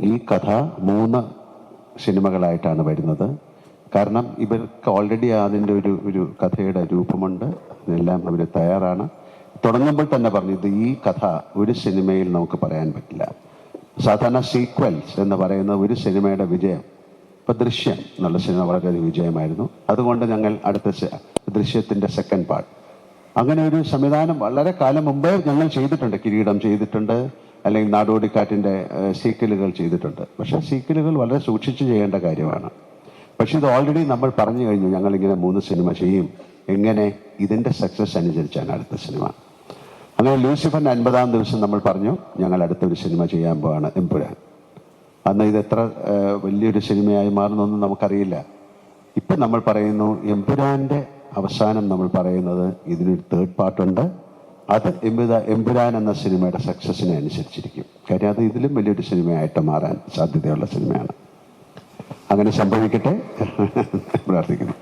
ഈ കഥ 3 സിനിമകളായിട്ടാണ് വരുന്നത്. കാരണം ഇവർക്ക് ഓൾറെഡി അതിൻ്റെ ഒരു കഥയുടെ രൂപമുണ്ട്, അതിനെല്ലാം അവർ തയ്യാറാണ്. തുടങ്ങുമ്പോൾ തന്നെ പറഞ്ഞു, ഈ കഥ ഒരു സിനിമയിൽ നമുക്ക് പറയാൻ പറ്റില്ല. സാധാരണ സീക്വൽസ് എന്ന് പറയുന്ന ഒരു സിനിമയുടെ വിജയം, ഇപ്പം ദൃശ്യം എന്നുള്ള സിനിമ വളരെയധികം വിജയമായിരുന്നു. അതുകൊണ്ട് ഞങ്ങൾ അടുത്ത ദൃശ്യത്തിൻ്റെ സെക്കൻഡ് പാർട്ട്, അങ്ങനെ ഒരു സംവിധാനം വളരെ കാലം മുമ്പേ ഞങ്ങൾ ചെയ്തിട്ടുണ്ട്. കിരീടം ചെയ്തിട്ടുണ്ട്, അല്ലെങ്കിൽ നാടോടിക്കാറ്റിൻ്റെ സീക്വലുകൾ ചെയ്തിട്ടുണ്ട്. പക്ഷേ സീക്വലുകൾ വളരെ സൂക്ഷിച്ച് ചെയ്യേണ്ട കാര്യമാണ്. പക്ഷെ ഇത് ഓൾറെഡി നമ്മൾ പറഞ്ഞു കഴിഞ്ഞു, ഞങ്ങളിങ്ങനെ 3 സിനിമ ചെയ്യും. എങ്ങനെ? ഇതിൻ്റെ സക്സസ് അനുസരിച്ചാണ് അടുത്ത സിനിമ. അങ്ങനെ ലൂസിഫറിൻ്റെ 50-ാം ദിവസം നമ്മൾ പറഞ്ഞു, ഞങ്ങൾ അടുത്തൊരു സിനിമ ചെയ്യാൻ പോവാണ്, എമ്പുരാൻ. അന്ന് ഇത് എത്ര വലിയൊരു സിനിമയായി മാറുന്നൊന്നും നമുക്കറിയില്ല. ഇപ്പം നമ്മൾ പറയുന്നു, എമ്പുരാൻ്റെ അവസാനം നമ്മൾ പറയുന്നത് ഇതിനൊരു 3rd പാർട്ടുണ്ട്. അത് എമ്പുരാൻ എന്ന സിനിമയുടെ സക്സസിനെ അനുസരിച്ചിരിക്കും. കാര്യം അത് ഇതിലും വലിയൊരു സിനിമയായിട്ട് മാറാൻ സാധ്യതയുള്ള സിനിമയാണ്. അങ്ങനെ സംഭവിക്കട്ടെ പ്രാർത്ഥിക്കുന്നു.